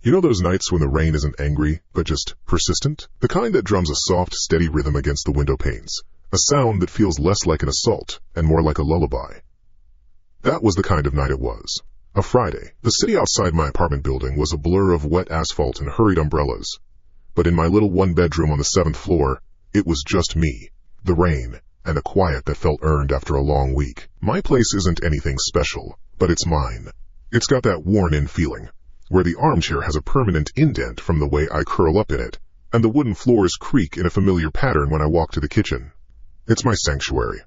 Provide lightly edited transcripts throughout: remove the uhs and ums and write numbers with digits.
You know those nights when the rain isn't angry, but just persistent? The kind that drums a soft, steady rhythm against the window panes. A sound that feels less like an assault and more like a lullaby. That was the kind of night it was. A Friday. The city outside my apartment building was a blur of wet asphalt and hurried umbrellas. But in my little one-bedroom on the 7th floor, it was just me, the rain, and a quiet that felt earned after a long week. My place isn't anything special, but it's mine. It's got that worn-in feeling, where the armchair has a permanent indent from the way I curl up in it, and the wooden floors creak in a familiar pattern when I walk to the kitchen. It's my sanctuary.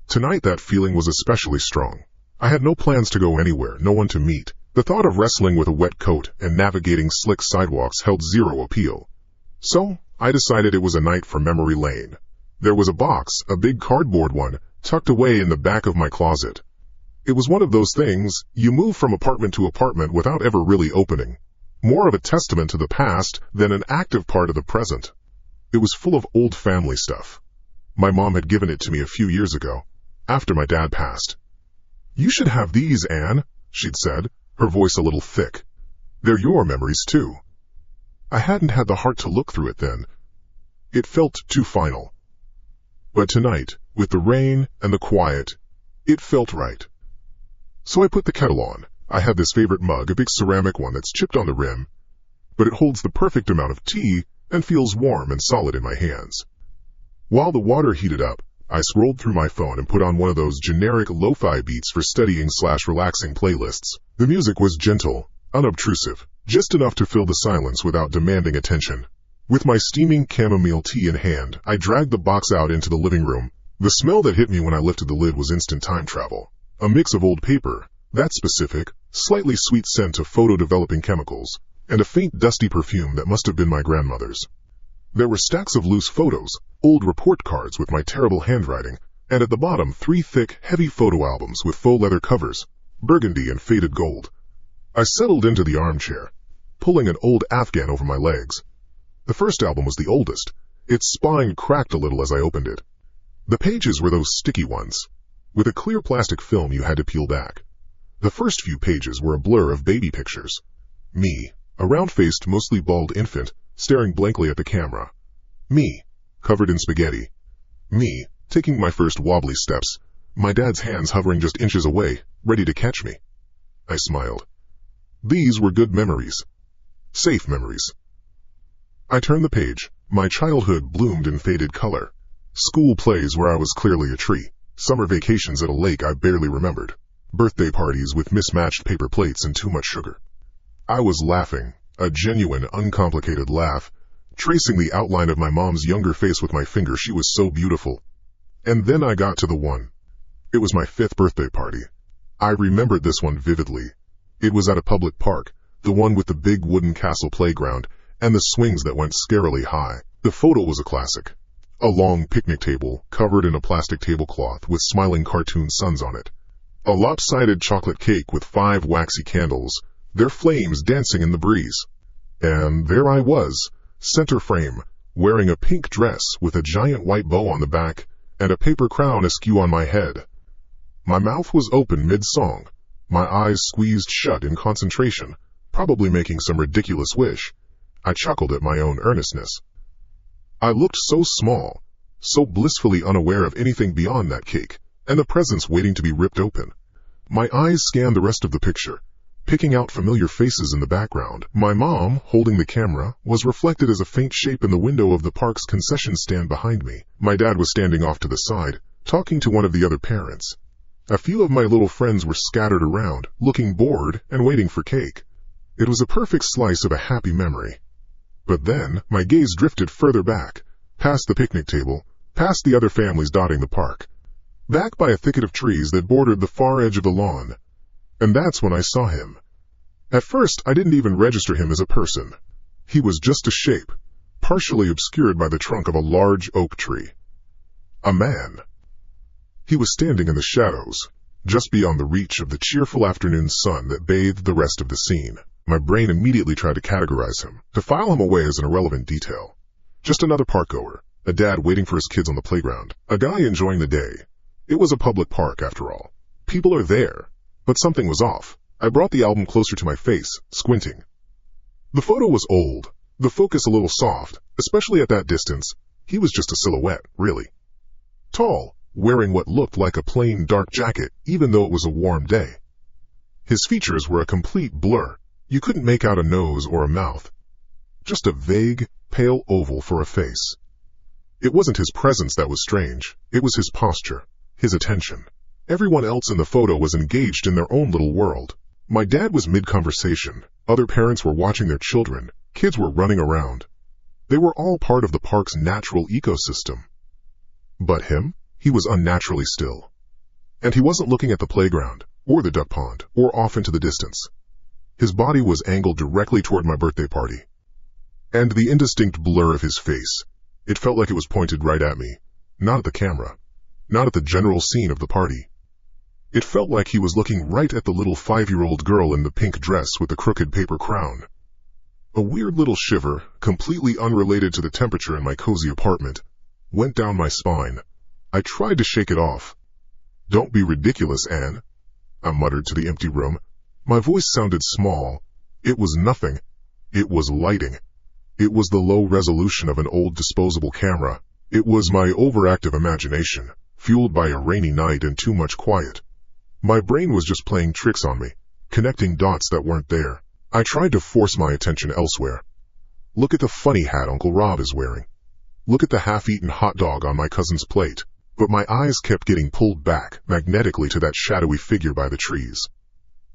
Tonight that feeling was especially strong. I had no plans to go anywhere, no one to meet. The thought of wrestling with a wet coat and navigating slick sidewalks held zero appeal. So, I decided it was a night for memory lane. There was a box, a big cardboard one, tucked away in the back of my closet. It was one of those things you move from apartment to apartment without ever really opening. More of a testament to the past than an active part of the present. It was full of old family stuff. My mom had given it to me a few years ago, after my dad passed. "You should have these, Anne," she'd said, her voice a little thick. "They're your memories, too." I hadn't had the heart to look through it then. It felt too final. But tonight, with the rain and the quiet, it felt right. So I put the kettle on. I had this favorite mug, a big ceramic one that's chipped on the rim, but it holds the perfect amount of tea and feels warm and solid in my hands. While the water heated up, I scrolled through my phone and put on one of those generic lo-fi beats for studying/relaxing playlists. The music was gentle, unobtrusive, just enough to fill the silence without demanding attention. With my steaming chamomile tea in hand, I dragged the box out into the living room. The smell that hit me when I lifted the lid was instant time travel. A mix of old paper, that specific, slightly sweet scent of photo-developing chemicals, and a faint dusty perfume that must have been my grandmother's. There were stacks of loose photos, old report cards with my terrible handwriting, and at the bottom 3 thick, heavy photo albums with faux leather covers, burgundy and faded gold. I settled into the armchair, pulling an old Afghan over my legs. The first album was the oldest. Its spine cracked a little as I opened it. The pages were those sticky ones, with a clear plastic film you had to peel back. The first few pages were a blur of baby pictures. Me, a round-faced, mostly bald infant, staring blankly at the camera. Me, covered in spaghetti. Me, taking my first wobbly steps, my dad's hands hovering just inches away, ready to catch me. I smiled. These were good memories. Safe memories. I turned the page. My childhood bloomed in faded color. School plays where I was clearly a tree. Summer vacations at a lake I barely remembered. Birthday parties with mismatched paper plates and too much sugar. I was laughing, a genuine, uncomplicated laugh, tracing the outline of my mom's younger face with my finger. She was so beautiful. And then I got to the one. It was my 5th birthday party. I remembered this one vividly. It was at a public park, the one with the big wooden castle playground, and the swings that went scarily high. The photo was a classic. A long picnic table, covered in a plastic tablecloth with smiling cartoon suns on it. A lopsided chocolate cake with 5 waxy candles, their flames dancing in the breeze. And there I was, center frame, wearing a pink dress with a giant white bow on the back and a paper crown askew on my head. My mouth was open mid-song, my eyes squeezed shut in concentration, probably making some ridiculous wish. I chuckled at my own earnestness. I looked so small, so blissfully unaware of anything beyond that cake, and the presents waiting to be ripped open. My eyes scanned the rest of the picture, picking out familiar faces in the background. My mom, holding the camera, was reflected as a faint shape in the window of the park's concession stand behind me. My dad was standing off to the side, talking to one of the other parents. A few of my little friends were scattered around, looking bored and waiting for cake. It was a perfect slice of a happy memory. But then, my gaze drifted further back, past the picnic table, past the other families dotting the park, back by a thicket of trees that bordered the far edge of the lawn. And that's when I saw him. At first, I didn't even register him as a person. He was just a shape, partially obscured by the trunk of a large oak tree. A man. He was standing in the shadows, just beyond the reach of the cheerful afternoon sun that bathed the rest of the scene. My brain immediately tried to categorize him, to file him away as an irrelevant detail. Just another park-goer, a dad waiting for his kids on the playground, a guy enjoying the day. It was a public park, after all. People are there, but something was off. I brought the album closer to my face, squinting. The photo was old, the focus a little soft, especially at that distance. He was just a silhouette, really. Tall, wearing what looked like a plain dark jacket, even though it was a warm day. His features were a complete blur. You couldn't make out a nose or a mouth. Just a vague, pale oval for a face. It wasn't his presence that was strange. It was his posture, his attention. Everyone else in the photo was engaged in their own little world. My dad was mid-conversation. Other parents were watching their children. Kids were running around. They were all part of the park's natural ecosystem. But him? He was unnaturally still. And he wasn't looking at the playground, or the duck pond, or off into the distance. His body was angled directly toward my birthday party. And the indistinct blur of his face, it felt like it was pointed right at me, not at the camera, not at the general scene of the party. It felt like he was looking right at the little 5-year-old girl in the pink dress with the crooked paper crown. A weird little shiver, completely unrelated to the temperature in my cozy apartment, went down my spine. I tried to shake it off. "Don't be ridiculous, Anne," I muttered to the empty room. My voice sounded small. It was nothing. It was lighting. It was the low resolution of an old disposable camera. It was my overactive imagination, fueled by a rainy night and too much quiet. My brain was just playing tricks on me, connecting dots that weren't there. I tried to force my attention elsewhere. Look at the funny hat Uncle Rob is wearing. Look at the half-eaten hot dog on my cousin's plate. But my eyes kept getting pulled back magnetically to that shadowy figure by the trees.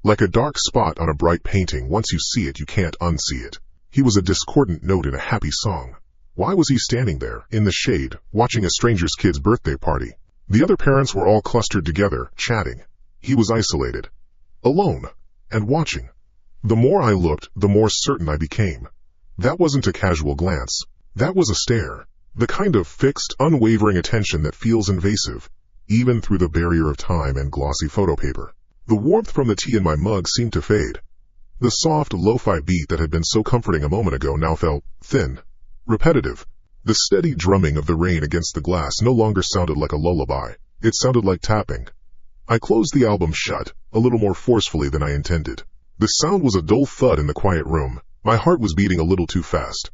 Like a dark spot on a bright painting, once you see it, you can't unsee it. He was a discordant note in a happy song. Why was he standing there, in the shade, watching a stranger's kid's birthday party? The other parents were all clustered together, chatting. He was isolated, alone, and watching. The more I looked, the more certain I became. That wasn't a casual glance. That was a stare. The kind of fixed, unwavering attention that feels invasive, even through the barrier of time and glossy photo paper. The warmth from the tea in my mug seemed to fade. The soft, lo-fi beat that had been so comforting a moment ago now felt thin, repetitive. The steady drumming of the rain against the glass no longer sounded like a lullaby. It sounded like tapping. I closed the album shut, a little more forcefully than I intended. The sound was a dull thud in the quiet room. My heart was beating a little too fast.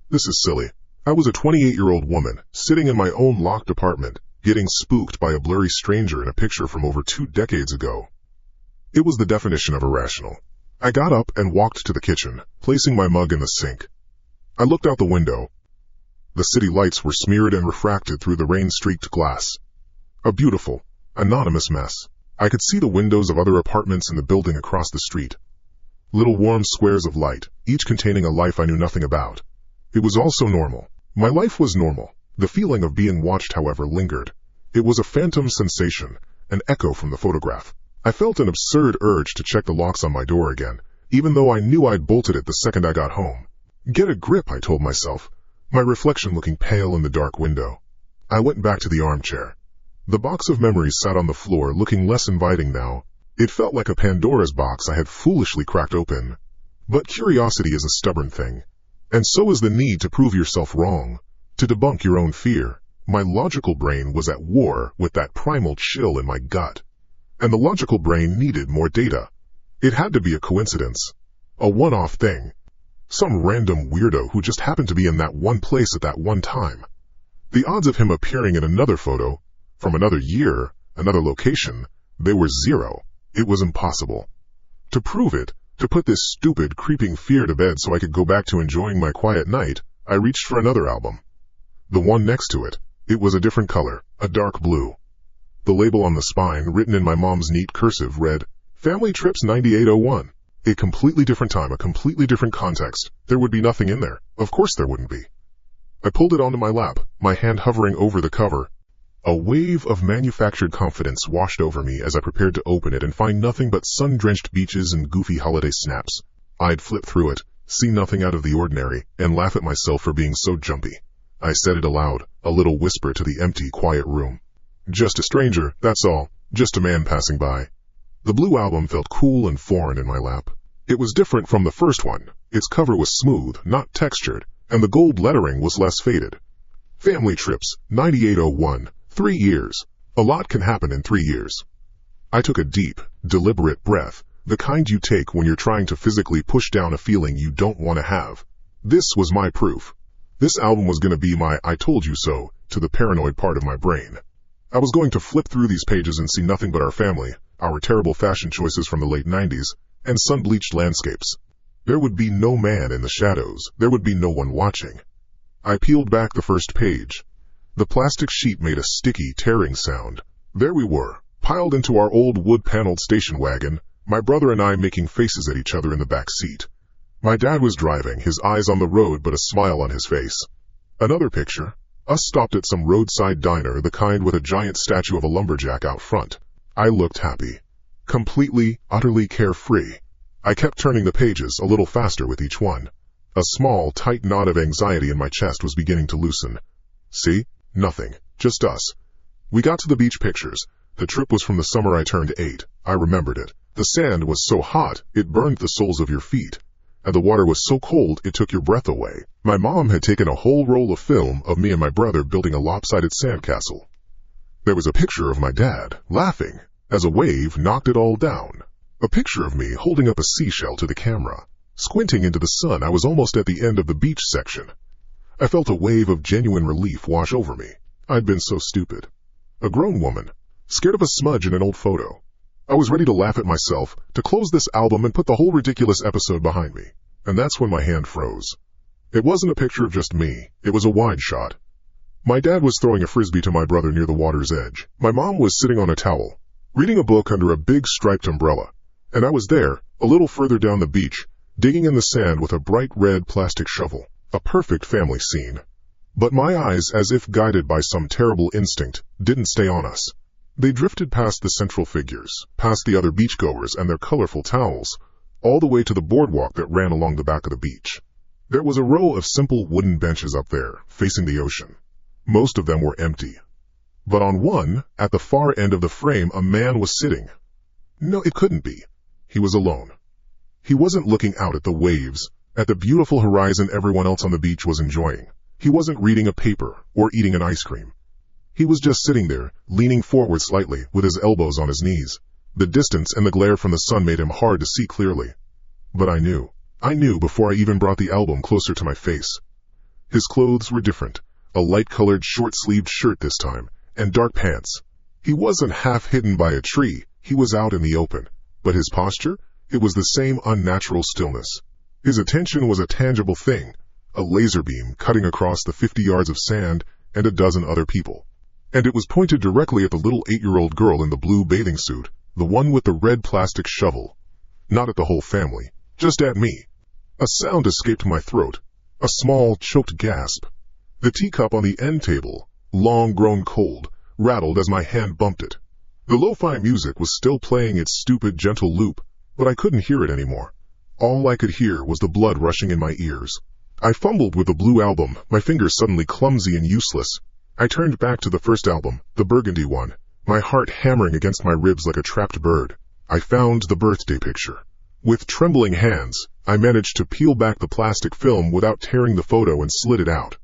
This is silly. I was a 28-year-old woman, sitting in my own locked apartment, getting spooked by a blurry stranger in a picture from over 2 decades ago. It was the definition of irrational. I got up and walked to the kitchen, placing my mug in the sink. I looked out the window. The city lights were smeared and refracted through the rain-streaked glass. A beautiful, anonymous mess. I could see the windows of other apartments in the building across the street. Little warm squares of light, each containing a life I knew nothing about. It was all so normal. My life was normal. The feeling of being watched, however, lingered. It was a phantom sensation, an echo from the photograph. I felt an absurd urge to check the locks on my door again, even though I knew I'd bolted it the second I got home. Get a grip, I told myself, my reflection looking pale in the dark window. I went back to the armchair. The box of memories sat on the floor, looking less inviting now. It felt like a Pandora's box I had foolishly cracked open. But curiosity is a stubborn thing. And so is the need to prove yourself wrong, to debunk your own fear. My logical brain was at war with that primal chill in my gut. And the logical brain needed more data. It had to be a coincidence. A one-off thing. Some random weirdo who just happened to be in that one place at that one time. The odds of him appearing in another photo, from another year, another location, they were 0. It was impossible. To prove it, to put this stupid, creeping fear to bed so I could go back to enjoying my quiet night, I reached for another album. The one next to it. It was a different color, a dark blue. The label on the spine, written in my mom's neat cursive, read, Family Trips 9801. A completely different time, a completely different context. There would be nothing in there. Of course there wouldn't be. I pulled it onto my lap, my hand hovering over the cover. A wave of manufactured confidence washed over me as I prepared to open it and find nothing but sun-drenched beaches and goofy holiday snaps. I'd flip through it, see nothing out of the ordinary, and laugh at myself for being so jumpy. I said it aloud, a little whisper to the empty, quiet room. Just a stranger, that's all. Just a man passing by. The blue album felt cool and foreign in my lap. It was different from the first one. Its cover was smooth, not textured, and the gold lettering was less faded. Family Trips, 9801. 3 years. A lot can happen in 3 years. I took a deep, deliberate breath, The kind you take when you're trying to physically push down a feeling you don't want to have. This was my proof. This album was going to be my "I told you so" to the paranoid part of my brain. I was going to flip through these pages and see nothing but our family, our terrible fashion choices from the late 90s, and sun-bleached landscapes. There would be no man in the shadows. There would be no one watching. I peeled back the first page. The plastic sheet made a sticky, tearing sound. There we were, piled into our old wood-paneled station wagon, my brother and I making faces at each other in the back seat. My dad was driving, his eyes on the road but a smile on his face. Another picture. Us stopped at some roadside diner, the kind with a giant statue of a lumberjack out front. I looked happy. Completely, utterly carefree. I kept turning the pages a little faster with each one. A small, tight knot of anxiety in my chest was beginning to loosen. See? Nothing. Just us. We got to the beach pictures. The trip was from the summer I turned 8. I remembered it. The sand was so hot, it burned the soles of your feet. And the water was so cold, it took your breath away. My mom had taken a whole roll of film of me and my brother building a lopsided sandcastle. There was a picture of my dad, laughing, as a wave knocked it all down. A picture of me holding up a seashell to the camera. Squinting into the sun, I was almost at the end of the beach section. I felt a wave of genuine relief wash over me. I'd been so stupid. A grown woman, scared of a smudge in an old photo. I was ready to laugh at myself, to close this album and put the whole ridiculous episode behind me. And that's when my hand froze. It wasn't a picture of just me. It was a wide shot. My dad was throwing a frisbee to my brother near the water's edge. My mom was sitting on a towel, reading a book under a big striped umbrella. And I was there, a little further down the beach, digging in the sand with a bright red plastic shovel. A perfect family scene. But my eyes, as if guided by some terrible instinct, didn't stay on us. They drifted past the central figures, past the other beachgoers and their colorful towels, all the way to the boardwalk that ran along the back of the beach. There was a row of simple wooden benches up there, facing the ocean. Most of them were empty. But on one, at the far end of the frame, a man was sitting. No, it couldn't be. He was alone. He wasn't looking out at the waves, at the beautiful horizon everyone else on the beach was enjoying. He wasn't reading a paper or eating an ice cream. He was just sitting there, leaning forward slightly, with his elbows on his knees. The distance and the glare from the sun made him hard to see clearly. But I knew before I even brought the album closer to my face. His clothes were different, a light-colored short-sleeved shirt this time, and dark pants. He wasn't half hidden by a tree, he was out in the open. But his posture? It was the same unnatural stillness. His attention was a tangible thing, a laser beam cutting across the 50 yards of sand and a dozen other people. And it was pointed directly at the little 8-year-old girl in the blue bathing suit, the one with the red plastic shovel. Not at the whole family, just at me. A sound escaped my throat, a small, choked gasp. The teacup on the end table, long grown cold, rattled as my hand bumped it. The lo-fi music was still playing its stupid, gentle loop, but I couldn't hear it anymore. All I could hear was the blood rushing in my ears. I fumbled with the blue album, my fingers suddenly clumsy and useless. I turned back to the first album, the burgundy one, my heart hammering against my ribs like a trapped bird. I found the birthday picture. With trembling hands, I managed to peel back the plastic film without tearing the photo and slid it out.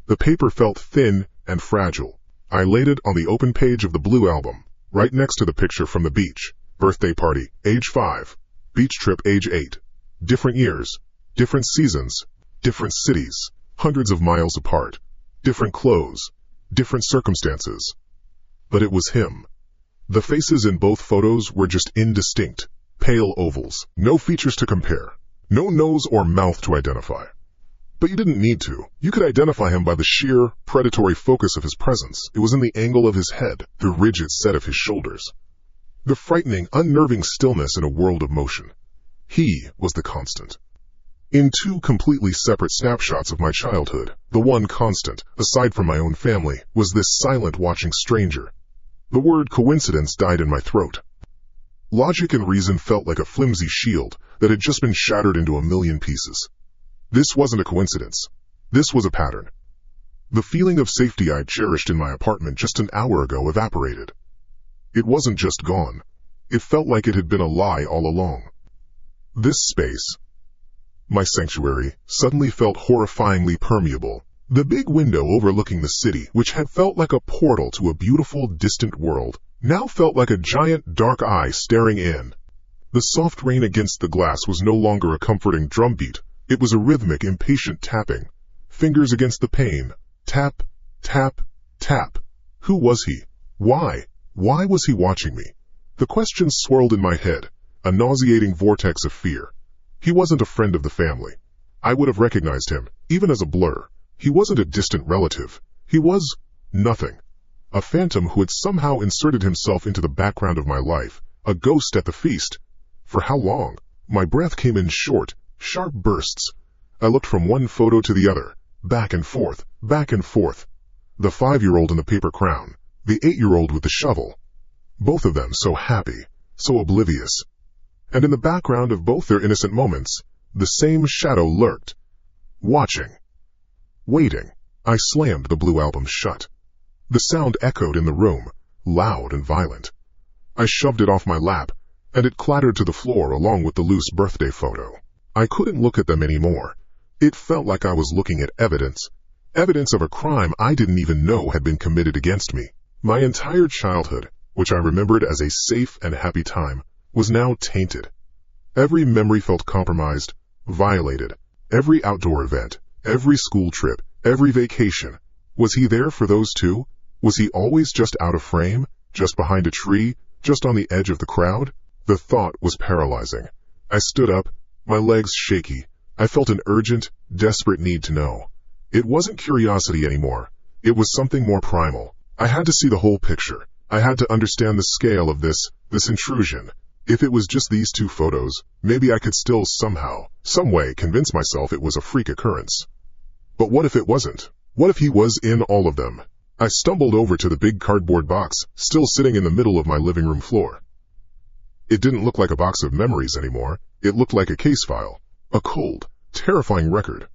The paper felt thin and fragile. I laid it on the open page of the blue album, right next to the picture from the beach. Birthday party, age 5. Beach trip, age 8. Different years, different seasons, different cities, hundreds of miles apart, different clothes, different circumstances. But it was him. The faces in both photos were just indistinct, pale ovals, no features to compare, no nose or mouth to identify. But you didn't need to. You could identify him by the sheer, predatory focus of his presence. It was in the angle of his head, the rigid set of his shoulders. The frightening, unnerving stillness in a world of motion. He was the constant. In 2 completely separate snapshots of my childhood, the one constant, aside from my own family, was this silent watching stranger. The word coincidence died in my throat. Logic and reason felt like a flimsy shield that had just been shattered into a million pieces. This wasn't a coincidence. This was a pattern. The feeling of safety I'd cherished in my apartment just an hour ago evaporated. It wasn't just gone. It felt like it had been a lie all along. This space, my sanctuary, suddenly felt horrifyingly permeable. The big window overlooking the city, which had felt like a portal to a beautiful, distant world, now felt like a giant dark eye staring in. The soft rain against the glass was no longer a comforting drumbeat. It was a rhythmic, impatient tapping. Fingers against the pane. Tap, tap, tap. Who was he? Why? Why was he watching me? The questions swirled in my head, a nauseating vortex of fear. He wasn't a friend of the family. I would have recognized him, even as a blur. He wasn't a distant relative. He was nothing. A phantom who had somehow inserted himself into the background of my life. A ghost at the feast. For how long? My breath came in short, sharp bursts. I looked from one photo to the other, back and forth, back and forth. The 5-year-old in the paper crown, the 8-year-old with the shovel. Both of them so happy, so oblivious. And in the background of both their innocent moments, the same shadow lurked. Watching. Waiting. I slammed the blue album shut. The sound echoed in the room, loud and violent. I shoved it off my lap, and it clattered to the floor along with the loose birthday photo. I couldn't look at them anymore. It felt like I was looking at evidence. Evidence of a crime I didn't even know had been committed against me. My entire childhood, which I remembered as a safe and happy time, was now tainted. Every memory felt compromised, violated. Every outdoor event, every school trip, every vacation. Was he there for those too? Was he always just out of frame, just behind a tree, just on the edge of the crowd? The thought was paralyzing. I stood up, my legs shaky. I felt an urgent, desperate need to know. It wasn't curiosity anymore. It was something more primal. I had to see the whole picture. I had to understand the scale of this intrusion. If it was just these 2 photos, maybe I could still somehow, some way convince myself it was a freak occurrence. But what if it wasn't? What if he was in all of them? I stumbled over to the big cardboard box, still sitting in the middle of my living room floor. It didn't look like a box of memories anymore. It looked like a case file. A cold, terrifying record.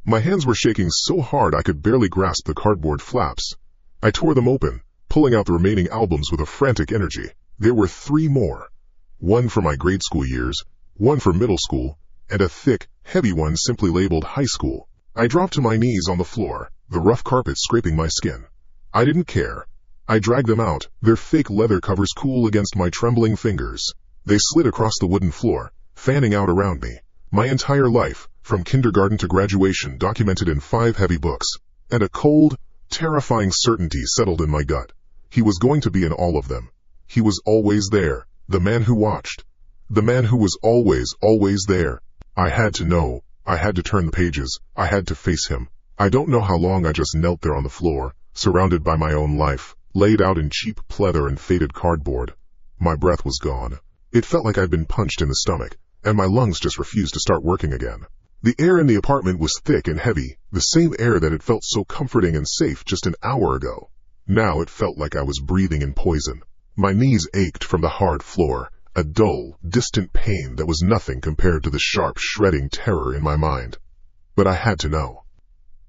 My hands were shaking so hard I could barely grasp the cardboard flaps. I tore them open, pulling out the remaining albums with a frantic energy. There were 3 more. One for my grade school years, one for middle school, and a thick, heavy one simply labeled high school. I dropped to my knees on the floor, the rough carpet scraping my skin. I didn't care. I dragged them out, their fake leather covers cool against my trembling fingers. They slid across the wooden floor, fanning out around me. My entire life, from kindergarten to graduation, documented in 5 heavy books. And a cold, terrifying certainty settled in my gut. He was going to be in all of them. He was always there. The man who watched. The man who was always there. I had to know. I had to turn the pages. I had to face him. I don't know how long I just knelt there on the floor, surrounded by my own life, laid out in cheap pleather and faded cardboard. My breath was gone. It felt like I'd been punched in the stomach, and my lungs just refused to start working again. The air in the apartment was thick and heavy, the same air that had felt so comforting and safe just an hour ago. Now it felt like I was breathing in poison. My knees ached from the hard floor, a dull, distant pain that was nothing compared to the sharp, shredding terror in my mind. But I had to know.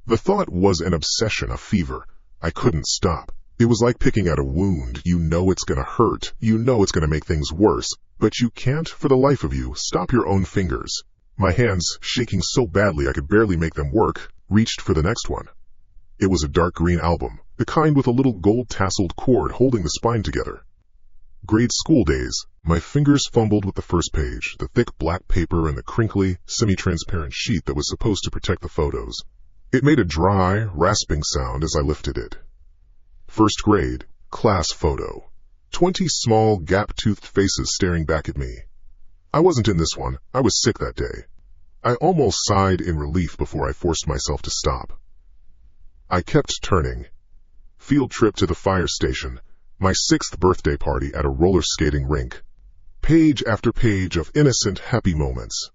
The thought was an obsession, a fever. I couldn't stop. It was like picking at a wound. You know it's gonna hurt. You know it's gonna make things worse. But you can't, for the life of you, stop your own fingers. My hands, shaking so badly I could barely make them work, reached for the next one. It was a dark green album, the kind with a little gold-tasseled cord holding the spine together. Grade school days. My fingers fumbled with the first page, the thick black paper and the crinkly, semi-transparent sheet that was supposed to protect the photos. It made a dry, rasping sound as I lifted it. First grade, class photo. 20 small, gap-toothed faces staring back at me. I wasn't in this one. I was sick that day. I almost sighed in relief before I forced myself to stop. I kept turning. Field trip to the fire station. My 6th birthday party at a roller skating rink. Page after page of innocent, happy moments.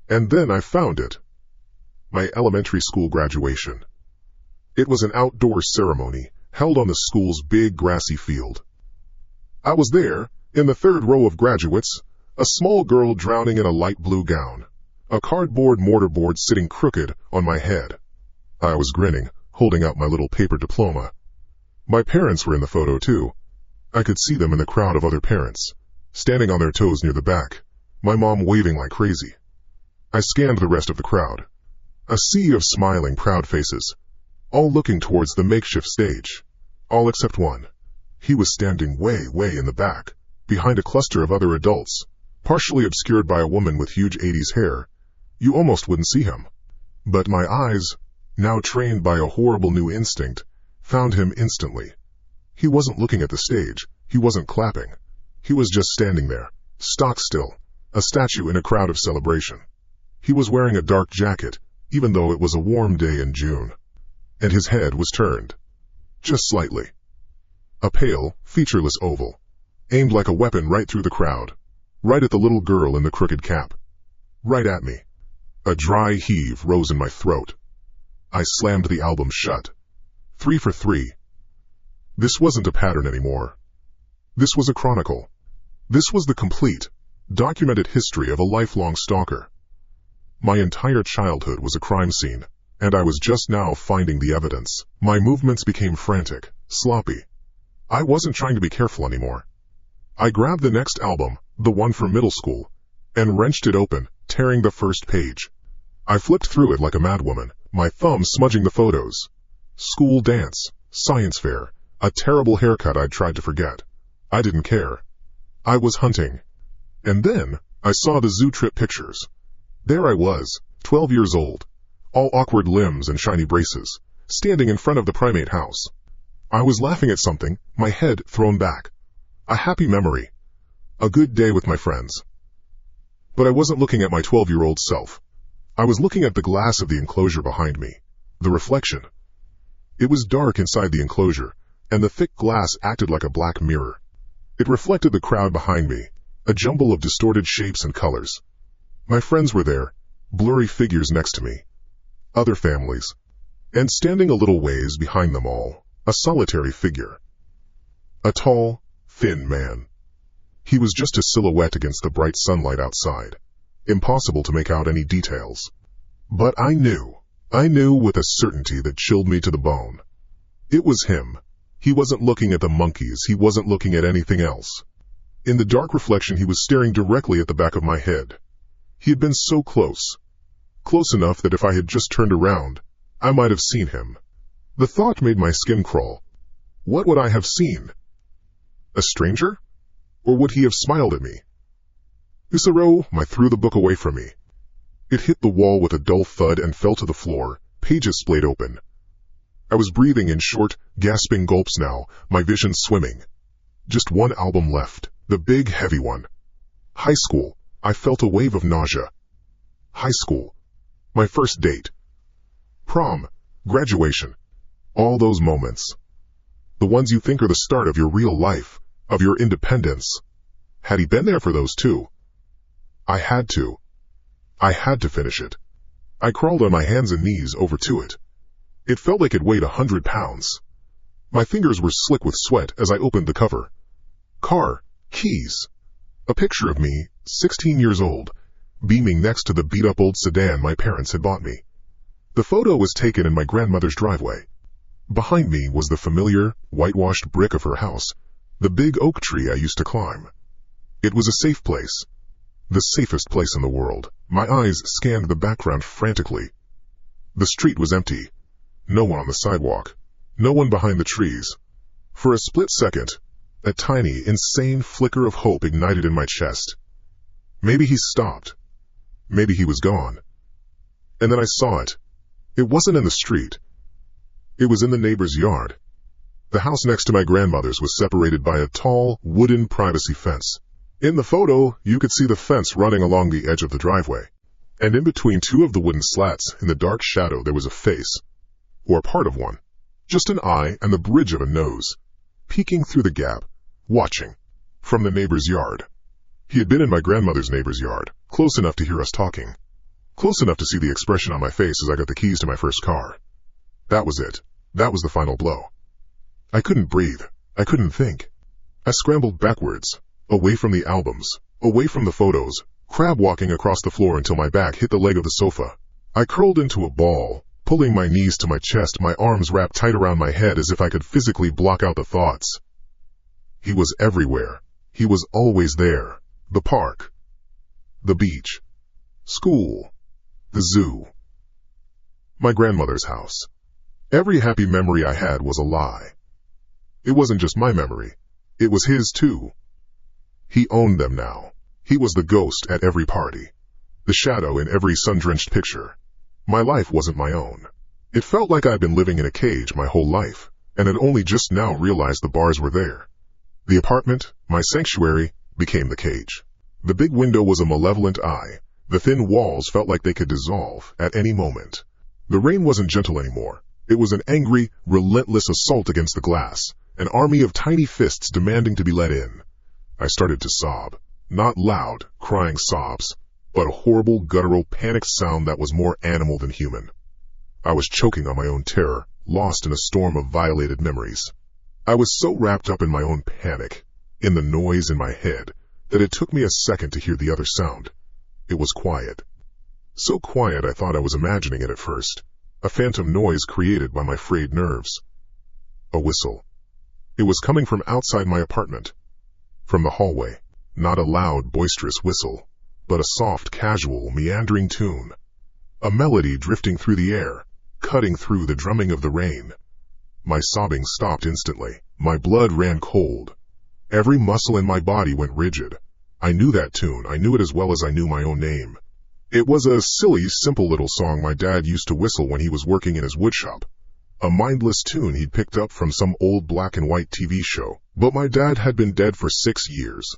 And then I found it. My elementary school graduation. It was an outdoor ceremony, held on the school's big grassy field. I was there, in the 3rd row of graduates, a small girl drowning in a light blue gown, a cardboard mortarboard sitting crooked on my head. I was grinning, holding out my little paper diploma. My parents were in the photo too. I could see them in the crowd of other parents, standing on their toes near the back, my mom waving like crazy. I scanned the rest of the crowd. A sea of smiling, proud faces, all looking towards the makeshift stage. All except one. He was standing way in the back, behind a cluster of other adults, partially obscured by a woman with huge 80s hair. You almost wouldn't see him. But my eyes, now trained by a horrible new instinct, found him instantly. He wasn't looking at the stage. He wasn't clapping. He was just standing there, stock still, a statue in a crowd of celebration. He was wearing a dark jacket, even though it was a warm day in June. And his head was turned. Just slightly. A pale, featureless oval, aimed like a weapon right through the crowd, right at the little girl in the crooked cap. Right at me. A dry heave rose in my throat. I slammed the album shut. 3 for 3. This wasn't a pattern anymore. This was a chronicle. This was the complete, documented history of a lifelong stalker. My entire childhood was a crime scene, and I was just now finding the evidence. My movements became frantic, sloppy. I wasn't trying to be careful anymore. I grabbed the next album, the one from middle school, and wrenched it open, tearing the first page. I flipped through it like a madwoman, my thumb smudging the photos. School dance, science fair, a terrible haircut I'd tried to forget. I didn't care. I was hunting. And then, I saw the zoo trip pictures. There I was, 12 years old, all awkward limbs and shiny braces, standing in front of the primate house. I was laughing at something, my head thrown back. A happy memory. A good day with my friends. But I wasn't looking at my 12-year-old self. I was looking at the glass of the enclosure behind me, the reflection. It was dark inside the enclosure, and the thick glass acted like a black mirror. It reflected the crowd behind me, a jumble of distorted shapes and colors. My friends were there, blurry figures next to me. Other families. And standing a little ways behind them all, a solitary figure. A tall, thin man. He was just a silhouette against the bright sunlight outside. Impossible to make out any details. But I knew with a certainty that chilled me to the bone. It was him. He wasn't looking at the monkeys, he wasn't looking at anything else. In the dark reflection he was staring directly at the back of my head. He had been so close. Close enough that if I had just turned around, I might have seen him. The thought made my skin crawl. What would I have seen? A stranger? Or would he have smiled at me? Usaro, I threw the book away from me. It hit the wall with a dull thud and fell to the floor, pages splayed open. I was breathing in short, gasping gulps now, my vision swimming. Just one album left, the big, heavy one. High school, I felt a wave of nausea. High school. My first date. Prom. Graduation. All those moments. The ones you think are the start of your real life, of your independence. Had he been there for those too? I had to. I had to finish it. I crawled on my hands and knees over to it. It felt like it weighed 100 pounds. My fingers were slick with sweat as I opened the cover. Car, keys. A picture of me, 16 years old, beaming next to the beat-up old sedan my parents had bought me. The photo was taken in my grandmother's driveway. Behind me was the familiar, whitewashed brick of her house, the big oak tree I used to climb. It was a safe place. The safest place in the world. My eyes scanned the background frantically. The street was empty. No one on the sidewalk. No one behind the trees. For a split second, a tiny, insane flicker of hope ignited in my chest. Maybe he stopped. Maybe he was gone. And then I saw it. It wasn't in the street. It was in the neighbor's yard. The house next to my grandmother's was separated by a tall, wooden privacy fence. In the photo, you could see the fence running along the edge of the driveway. And in between two of the wooden slats, in the dark shadow, there was a face. Or part of one. Just an eye and the bridge of a nose. Peeking through the gap. Watching. From the neighbor's yard. He had been in my grandmother's neighbor's yard, close enough to hear us talking. Close enough to see the expression on my face as I got the keys to my first car. That was it. That was the final blow. I couldn't breathe. I couldn't think. I scrambled backwards. Away from the albums, away from the photos, crab walking across the floor until my back hit the leg of the sofa. I curled into a ball, pulling my knees to my chest, my arms wrapped tight around my head as if I could physically block out the thoughts. He was everywhere. He was always there. The park. The beach. School. The zoo. My grandmother's house. Every happy memory I had was a lie. It wasn't just my memory. It was his too. He owned them now. He was the ghost at every party, the shadow in every sun-drenched picture. My life wasn't my own. It felt like I'd been living in a cage my whole life, and had only just now realized the bars were there. The apartment, my sanctuary, became the cage. The big window was a malevolent eye. The thin walls felt like they could dissolve at any moment. The rain wasn't gentle anymore. It was an angry, relentless assault against the glass, an army of tiny fists demanding to be let in. I started to sob. Not loud, crying sobs, but a horrible, guttural, panicked sound that was more animal than human. I was choking on my own terror, lost in a storm of violated memories. I was so wrapped up in my own panic, in the noise in my head, that it took me a second to hear the other sound. It was quiet. So quiet I thought I was imagining it at first. A phantom noise created by my frayed nerves. A whistle. It was coming from outside my apartment. From the hallway. Not a loud, boisterous whistle, but a soft, casual, meandering tune. A melody drifting through the air, cutting through the drumming of the rain. My sobbing stopped instantly. My blood ran cold. Every muscle in my body went rigid. I knew that tune. I knew it as well as I knew my own name. It was a silly, simple little song my dad used to whistle when he was working in his woodshop. A mindless tune he'd picked up from some old black and white TV show. But my dad had been dead for 6 years.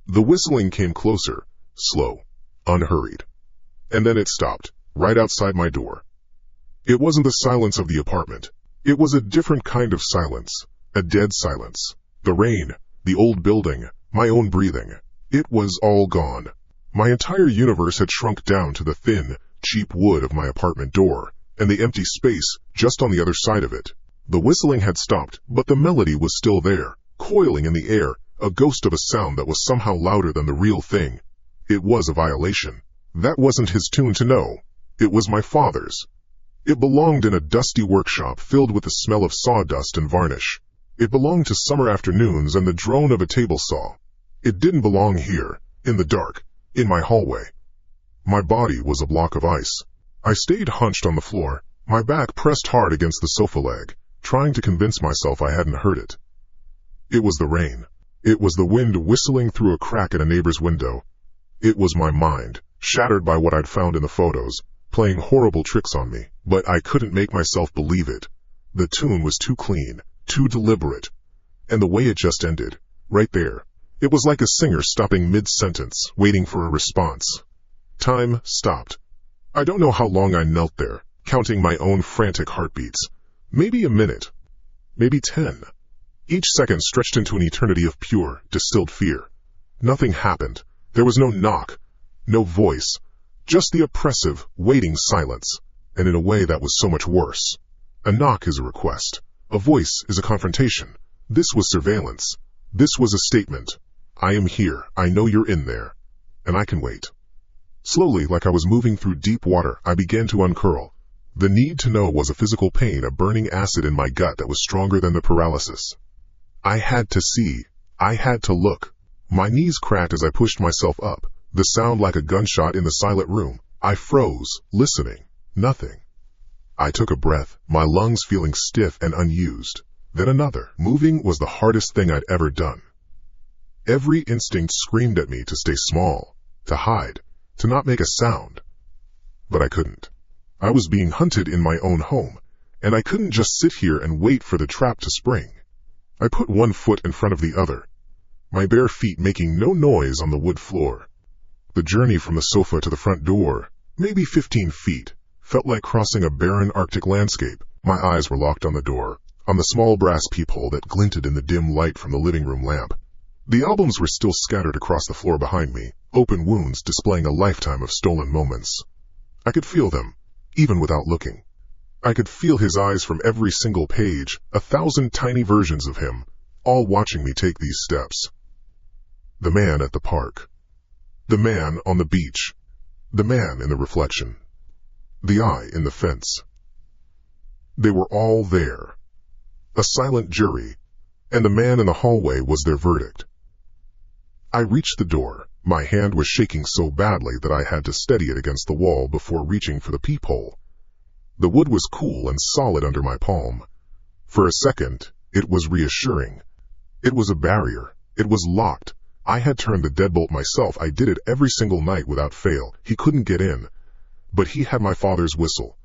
The whistling came closer, slow, unhurried. And then it stopped, right outside my door. It wasn't the silence of the apartment. It was a different kind of silence, a dead silence. The rain, the old building, my own breathing. It was all gone. My entire universe had shrunk down to the thin, cheap wood of my apartment door, and the empty space just on the other side of it. The whistling had stopped, but the melody was still there, coiling in the air, a ghost of a sound that was somehow louder than the real thing. It was a violation. That wasn't his tune to know. It was my father's. It belonged in a dusty workshop filled with the smell of sawdust and varnish. It belonged to summer afternoons and the drone of a table saw. It didn't belong here, in the dark, in my hallway. My body was a block of ice. I stayed hunched on the floor, my back pressed hard against the sofa leg, trying to convince myself I hadn't heard it. It was the rain. It was the wind whistling through a crack in a neighbor's window. It was my mind, shattered by what I'd found in the photos, playing horrible tricks on me, but I couldn't make myself believe it. The tune was too clean, too deliberate. And the way it just ended, right there. It was like a singer stopping mid-sentence, waiting for a response. Time stopped. I don't know how long I knelt there, counting my own frantic heartbeats. Maybe a minute. Maybe 10. Each second stretched into an eternity of pure, distilled fear. Nothing happened. There was no knock, no voice, just the oppressive, waiting silence, and in a way that was so much worse. A knock is a request. A voice is a confrontation. This was surveillance. This was a statement. I am here. I know you're in there. And I can wait. Slowly, like I was moving through deep water, I began to uncurl. The need to know was a physical pain, a burning acid in my gut that was stronger than the paralysis. I had to see. I had to look. My knees cracked as I pushed myself up, the sound like a gunshot in the silent room. I froze, listening. Nothing. I took a breath, my lungs feeling stiff and unused. Then another. Moving was the hardest thing I'd ever done. Every instinct screamed at me to stay small, to hide, to not make a sound. But I couldn't. I was being hunted in my own home, and I couldn't just sit here and wait for the trap to spring. I put one foot in front of the other, my bare feet making no noise on the wood floor. The journey from the sofa to the front door, maybe 15 feet, felt like crossing a barren Arctic landscape. My eyes were locked on the door, on the small brass peephole that glinted in the dim light from the living room lamp. The albums were still scattered across the floor behind me, open wounds displaying a lifetime of stolen moments. I could feel them, even without looking. I could feel his eyes from every single page, 1,000 tiny versions of him, all watching me take these steps. The man at the park. The man on the beach. The man in the reflection. The eye in the fence. They were all there. A silent jury, and the man in the hallway was their verdict. I reached the door. My hand was shaking so badly that I had to steady it against the wall before reaching for the peephole. The wood was cool and solid under my palm. For a second, it was reassuring. It was a barrier. It was locked, I had turned the deadbolt myself. I did it every single night without fail. He couldn't get in. But he had my father's whistle.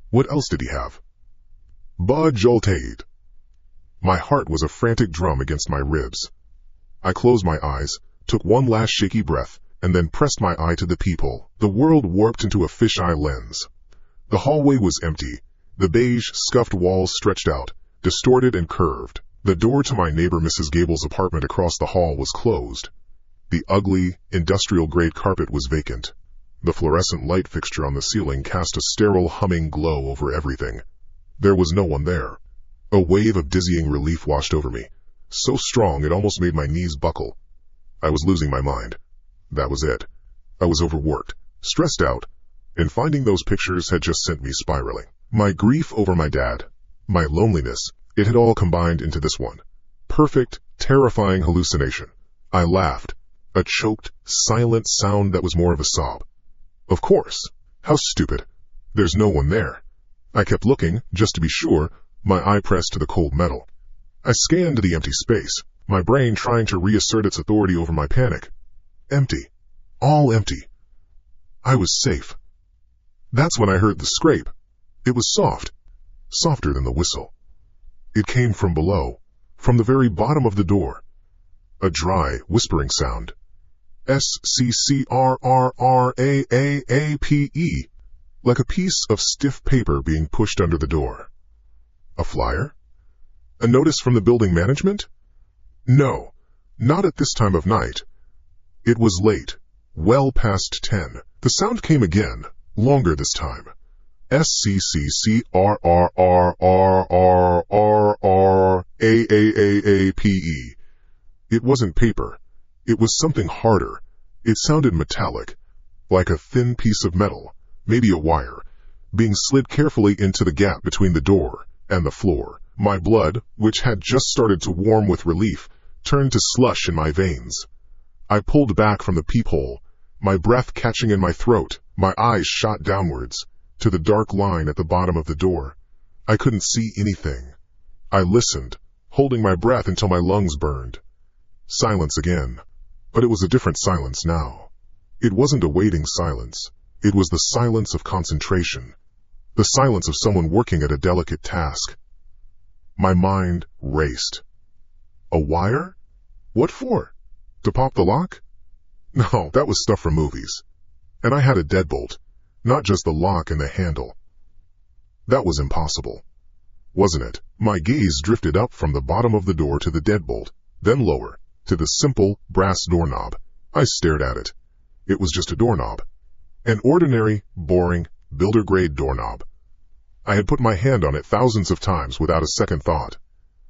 What else did he have? Bajoltaid. My heart was a frantic drum against my ribs. I closed my eyes, took one last shaky breath, and then pressed my eye to the peephole. The world warped into a fisheye lens. The hallway was empty. The beige, scuffed walls stretched out, distorted and curved. The door to my neighbor Mrs. Gable's apartment across the hall was closed. The ugly, industrial-grade carpet was vacant. The fluorescent light fixture on the ceiling cast a sterile, humming glow over everything. There was no one there. A wave of dizzying relief washed over me, so strong it almost made my knees buckle. I was losing my mind. That was it. I was overworked, stressed out, and finding those pictures had just sent me spiraling. My grief over my dad, my loneliness, it had all combined into this one perfect, terrifying hallucination. I laughed, a choked, silent sound that was more of a sob. Of course. How stupid. There's no one there. I kept looking, just to be sure, my eye pressed to the cold metal. I scanned the empty space, my brain trying to reassert its authority over my panic. Empty. All empty. I was safe. That's when I heard the scrape. It was soft, softer than the whistle. It came from below, from the very bottom of the door. A dry, whispering sound. SCCRRRAAAPE, like a piece of stiff paper being pushed under the door. A flyer? A notice from the building management? No, not at this time of night. It was late, well past 10. The sound came again, longer this time. SCCRRRRRRAAAAPE. It wasn't paper. It was something harder. It sounded metallic, like a thin piece of metal, maybe a wire, being slid carefully into the gap between the door and the floor. My blood, which had just started to warm with relief, turned to slush in my veins. I pulled back from the peephole, my breath catching in my throat, my eyes shot downwards, to the dark line at the bottom of the door. I couldn't see anything. I listened, holding my breath until my lungs burned. Silence again. But it was a different silence now. It wasn't a waiting silence. It was the silence of concentration. The silence of someone working at a delicate task. My mind raced. A wire? What for? To pop the lock? No, that was stuff from movies. And I had a deadbolt, not just the lock and the handle. That was impossible, wasn't it? My gaze drifted up from the bottom of the door to the deadbolt, then lower, to the simple, brass doorknob. I stared at it. It was just a doorknob. An ordinary, boring, builder-grade doorknob. I had put my hand on it thousands of times without a second thought.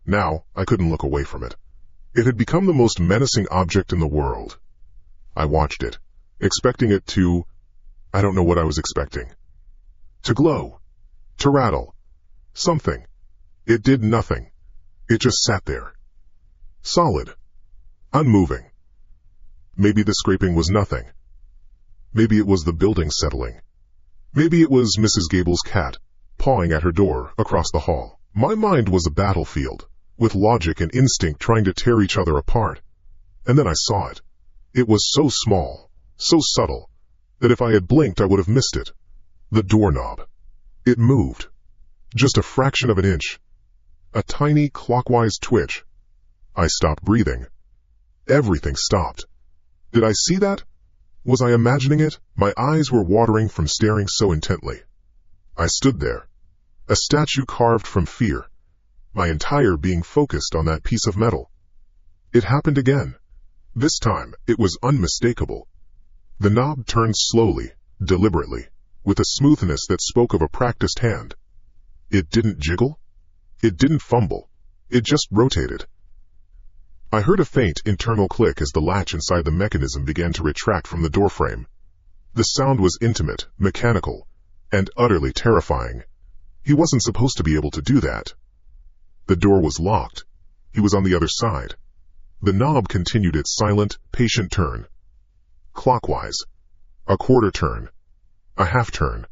Now, I couldn't look away from it. It had become the most menacing object in the world. I watched it, expecting it to... I don't know what I was expecting. To glow. To rattle. Something. It did nothing. It just sat there. Solid. Unmoving. Maybe the scraping was nothing. Maybe it was the building settling. Maybe it was Mrs. Gable's cat, pawing at her door across the hall. My mind was a battlefield, with logic and instinct trying to tear each other apart. And then I saw it. It was so small, so subtle, that if I had blinked I would have missed it. The doorknob. It moved. Just a fraction of an inch. A tiny clockwise twitch. I stopped breathing. Everything stopped. Did I see that? Was I imagining it? My eyes were watering from staring so intently. I stood there, a statue carved from fear, my entire being focused on that piece of metal. It happened again. This time, it was unmistakable. The knob turned slowly, deliberately, with a smoothness that spoke of a practiced hand. It didn't jiggle. It didn't fumble. It just rotated. I heard a faint internal click as the latch inside the mechanism began to retract from the doorframe. The sound was intimate, mechanical, and utterly terrifying. He wasn't supposed to be able to do that. The door was locked. He was on the other side. The knob continued its silent, patient turn. Clockwise. A quarter turn. A half turn.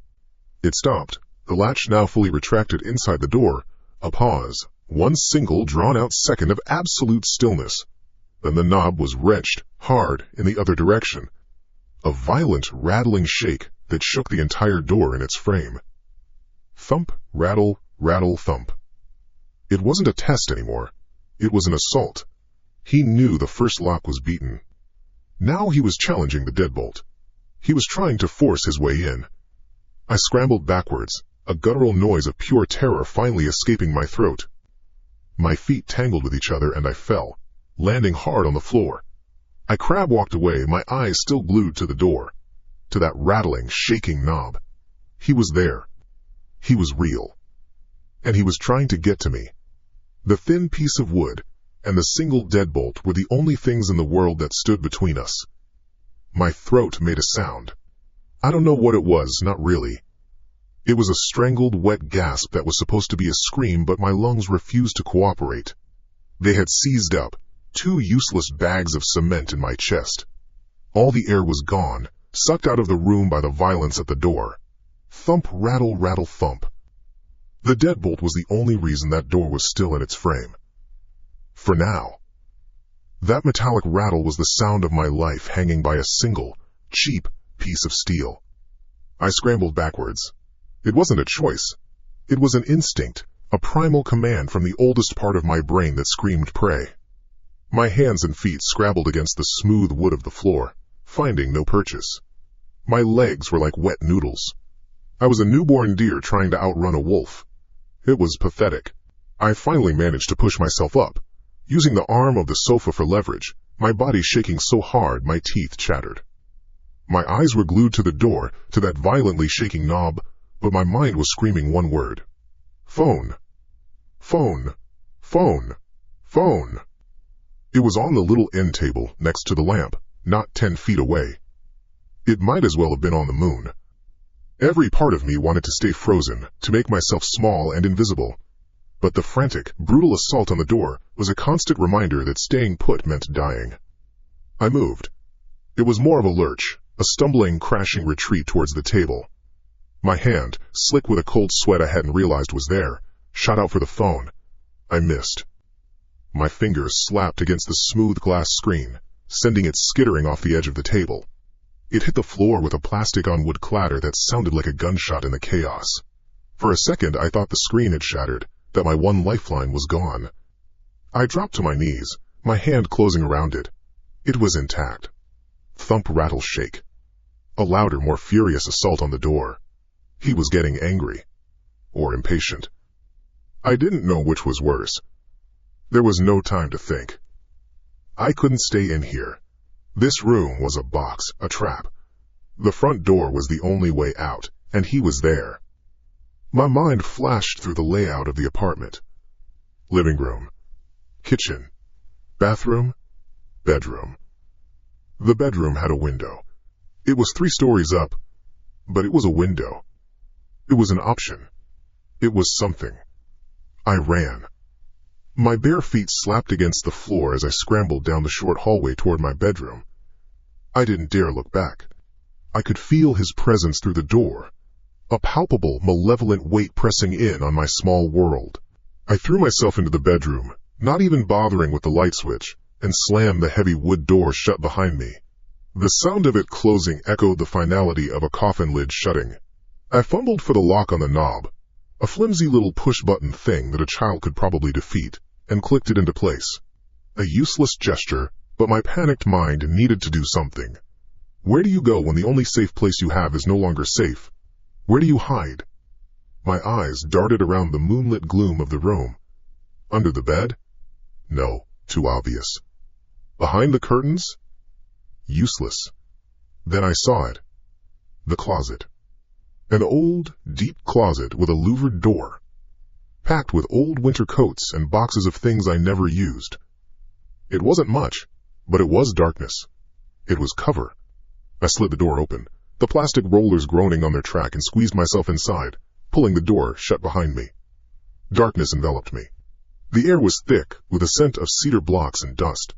It stopped, the latch now fully retracted inside the door. A pause. One single drawn-out second of absolute stillness. Then the knob was wrenched, hard in the other direction. A violent, rattling shake that shook the entire door in its frame. Thump, rattle, rattle, thump. It wasn't a test anymore. It was an assault. He knew the first lock was beaten. Now he was challenging the deadbolt. He was trying to force his way in. I scrambled backwards, a guttural noise of pure terror finally escaping my throat. My feet tangled with each other and I fell, landing hard on the floor. I crab-walked away, my eyes still glued to the door, to that rattling, shaking knob. He was there. He was real. And he was trying to get to me. The thin piece of wood and the single deadbolt were the only things in the world that stood between us. My throat made a sound. I don't know what it was, not really. It was a strangled, wet gasp that was supposed to be a scream, but my lungs refused to cooperate. They had seized up, 2 useless bags of cement in my chest. All the air was gone, sucked out of the room by the violence at the door. Thump, rattle, rattle, thump. The deadbolt was the only reason that door was still in its frame. For now. That metallic rattle was the sound of my life hanging by a single, cheap piece of steel. I scrambled backwards. It wasn't a choice. It was an instinct, a primal command from the oldest part of my brain that screamed prey. My hands and feet scrabbled against the smooth wood of the floor, finding no purchase. My legs were like wet noodles. I was a newborn deer trying to outrun a wolf. It was pathetic. I finally managed to push myself up, using the arm of the sofa for leverage, my body shaking so hard my teeth chattered. My eyes were glued to the door, to that violently shaking knob, but my mind was screaming one word. Phone. Phone. Phone. Phone. It was on the little end table next to the lamp, not 10 feet away. It might as well have been on the moon. Every part of me wanted to stay frozen, to make myself small and invisible. But the frantic, brutal assault on the door was a constant reminder that staying put meant dying. I moved. It was more of a lurch, a stumbling, crashing retreat towards the table. My hand, slick with a cold sweat I hadn't realized was there, shot out for the phone. I missed. My fingers slapped against the smooth glass screen, sending it skittering off the edge of the table. It hit the floor with a plastic-on-wood clatter that sounded like a gunshot in the chaos. For a second I thought the screen had shattered, that my one lifeline was gone. I dropped to my knees, my hand closing around it. It was intact. Thump, rattle, shake. A louder, more furious assault on the door. He was getting angry. Or impatient. I didn't know which was worse. There was no time to think. I couldn't stay in here. This room was a box, a trap. The front door was the only way out, and he was there. My mind flashed through the layout of the apartment. Living room, kitchen, bathroom, bedroom. The bedroom had a window. It was 3 stories up, but it was a window. It was an option. It was something. I ran. My bare feet slapped against the floor as I scrambled down the short hallway toward my bedroom. I didn't dare look back. I could feel his presence through the door, a palpable, malevolent weight pressing in on my small world. I threw myself into the bedroom, not even bothering with the light switch, and slammed the heavy wood door shut behind me. The sound of it closing echoed the finality of a coffin lid shutting. I fumbled for the lock on the knob, a flimsy little push-button thing that a child could probably defeat, and clicked it into place. A useless gesture, but my panicked mind needed to do something. Where do you go when the only safe place you have is no longer safe? Where do you hide? My eyes darted around the moonlit gloom of the room. Under the bed? No, too obvious. Behind the curtains? Useless. Then I saw it. The closet. An old, deep closet with a louvered door, packed with old winter coats and boxes of things I never used. It wasn't much, but it was darkness. It was cover. I slid the door open, the plastic rollers groaning on their track, and squeezed myself inside, pulling the door shut behind me. Darkness enveloped me. The air was thick, with a scent of cedar blocks and dust.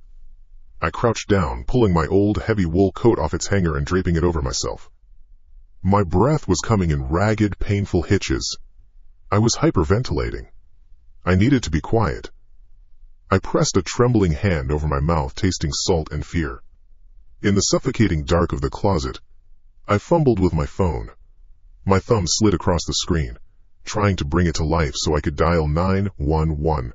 I crouched down, pulling my old, heavy wool coat off its hanger and draping it over myself. My breath was coming in ragged, painful hitches. I was hyperventilating. I needed to be quiet. I pressed a trembling hand over my mouth, tasting salt and fear. In the suffocating dark of the closet, I fumbled with my phone. My thumb slid across the screen, trying to bring it to life so I could dial 911.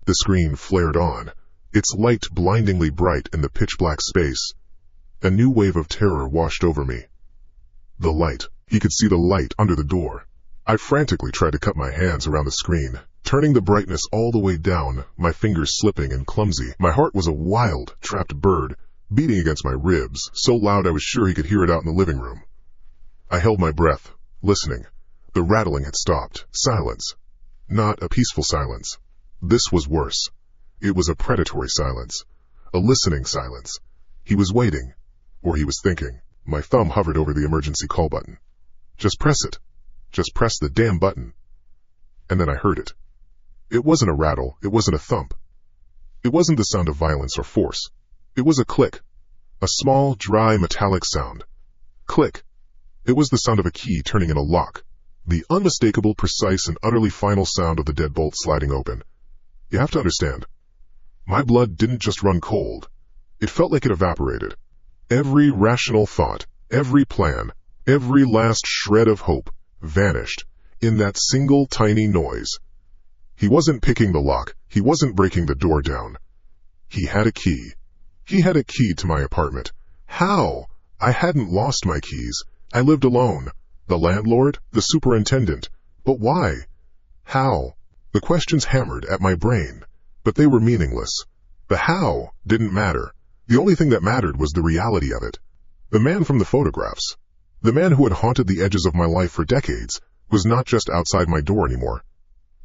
The screen flared on, its light blindingly bright in the pitch-black space. A new wave of terror washed over me. The light. He could see the light under the door. I frantically tried to cut my hands around the screen, turning the brightness all the way down, my fingers slipping and clumsy. My heart was a wild, trapped bird, beating against my ribs, so loud I was sure he could hear it out in the living room. I held my breath, listening. The rattling had stopped. Silence. Not a peaceful silence. This was worse. It was a predatory silence. A listening silence. He was waiting. Or he was thinking. My thumb hovered over the emergency call button. Just press it. Just press the damn button. And then I heard it. It wasn't a rattle. It wasn't a thump. It wasn't the sound of violence or force. It was a click. A small, dry, metallic sound. Click. It was the sound of a key turning in a lock. The unmistakable, precise, and utterly final sound of the deadbolt sliding open. You have to understand. My blood didn't just run cold. It felt like it evaporated. Every rational thought, every plan, every last shred of hope vanished in that single tiny noise. He wasn't picking the lock. He wasn't breaking the door down. He had a key. He had a key to my apartment. How? I hadn't lost my keys. I lived alone. The landlord, the superintendent. But why? How? The questions hammered at my brain, but they were meaningless. The how didn't matter. The only thing that mattered was the reality of it. The man from the photographs, the man who had haunted the edges of my life for decades, was not just outside my door anymore.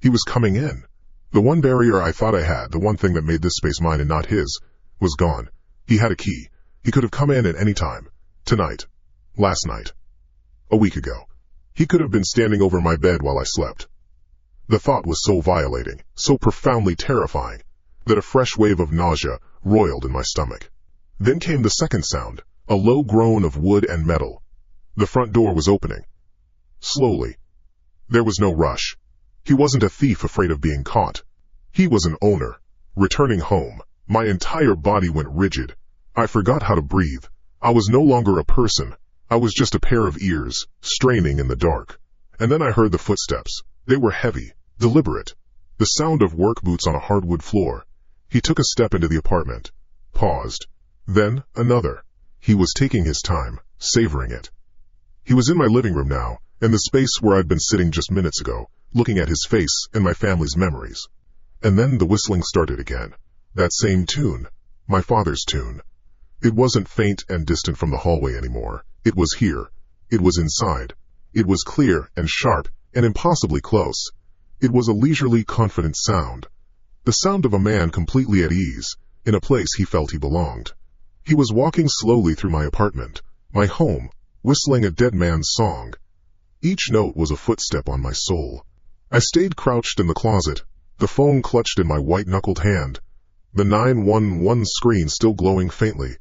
He was coming in. The one barrier I thought I had, the one thing that made this space mine and not his, was gone. He had a key. He could have come in at any time. Tonight. Last night. A week ago. He could have been standing over my bed while I slept. The thought was so violating, so profoundly terrifying, that a fresh wave of nausea roiled in my stomach. Then came the second sound, a low groan of wood and metal. The front door was opening. Slowly. There was no rush. He wasn't a thief afraid of being caught. He was an owner, returning home. My entire body went rigid. I forgot how to breathe. I was no longer a person. I was just a pair of ears, straining in the dark. And then I heard the footsteps. They were heavy, deliberate. The sound of work boots on a hardwood floor. He took a step into the apartment, paused. Then another. He was taking his time, savoring it. He was in my living room now, in the space where I'd been sitting just minutes ago, looking at his face and my family's memories. And then the whistling started again. That same tune. My father's tune. It wasn't faint and distant from the hallway anymore. It was here. It was inside. It was clear and sharp and impossibly close. It was a leisurely, confident sound. The sound of a man completely at ease, in a place he felt he belonged. He was walking slowly through my apartment, my home, whistling a dead man's song. Each note was a footstep on my soul. I stayed crouched in the closet, the phone clutched in my white-knuckled hand, the 911 screen still glowing faintly.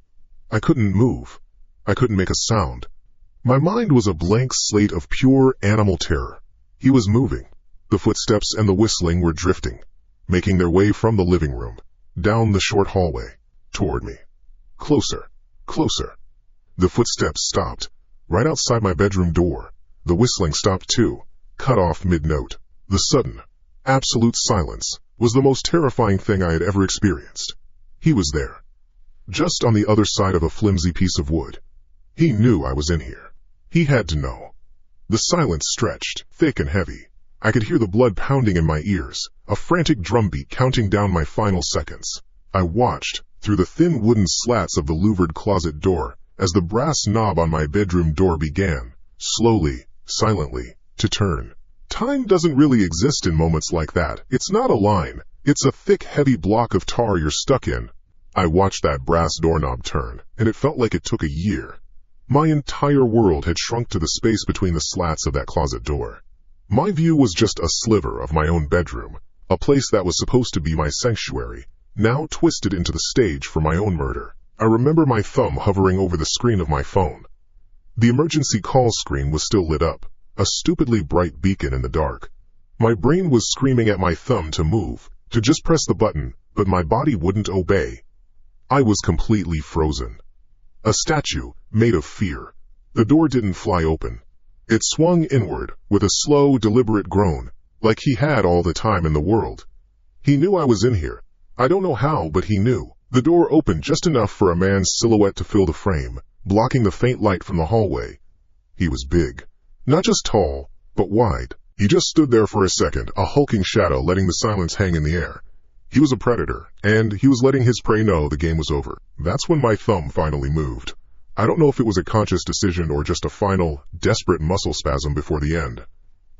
I couldn't move. I couldn't make a sound. My mind was a blank slate of pure animal terror. He was moving. The footsteps and the whistling were drifting, making their way from the living room, down the short hallway, toward me. Closer, closer. The footsteps stopped, right outside my bedroom door. The whistling stopped too, cut off mid-note. The sudden, absolute silence was the most terrifying thing I had ever experienced. He was there, just on the other side of a flimsy piece of wood. He knew I was in here. He had to know. The silence stretched, thick and heavy. I could hear the blood pounding in my ears, a frantic drumbeat counting down my final seconds. I watched, through the thin wooden slats of the louvered closet door, as the brass knob on my bedroom door began, slowly, silently, to turn. Time doesn't really exist in moments like that. It's not a line. It's a thick, heavy block of tar you're stuck in. I watched that brass doorknob turn, and it felt like it took a year. My entire world had shrunk to the space between the slats of that closet door. My view was just a sliver of my own bedroom, a place that was supposed to be my sanctuary, now twisted into the stage for my own murder. I remember my thumb hovering over the screen of my phone. The emergency call screen was still lit up, a stupidly bright beacon in the dark. My brain was screaming at my thumb to move, to just press the button, but my body wouldn't obey. I was completely frozen. A statue, made of fear. The door didn't fly open. It swung inward, with a slow, deliberate groan, like he had all the time in the world. He knew I was in here. I don't know how, but he knew. The door opened just enough for a man's silhouette to fill the frame, blocking the faint light from the hallway. He was big. Not just tall, but wide. He just stood there for a second, a hulking shadow letting the silence hang in the air. He was a predator, and he was letting his prey know the game was over. That's when my thumb finally moved. I don't know if it was a conscious decision or just a final, desperate muscle spasm before the end.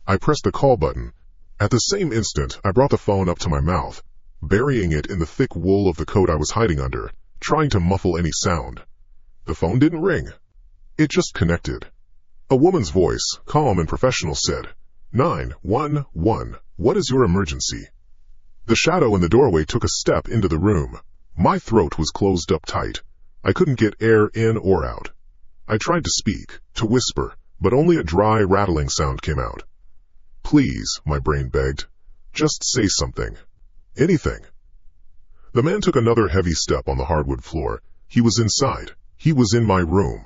I pressed the call button. At the same instant, I brought the phone up to my mouth, burying it in the thick wool of the coat I was hiding under, trying to muffle any sound. The phone didn't ring. It just connected. A woman's voice, calm and professional, said, "911, what is your emergency?" The shadow in the doorway took a step into the room. My throat was closed up tight. I couldn't get air in or out. I tried to speak, to whisper, but only a dry, rattling sound came out. "Please," my brain begged. "Just say something. Anything." The man took another heavy step on the hardwood floor. He was inside. He was in my room.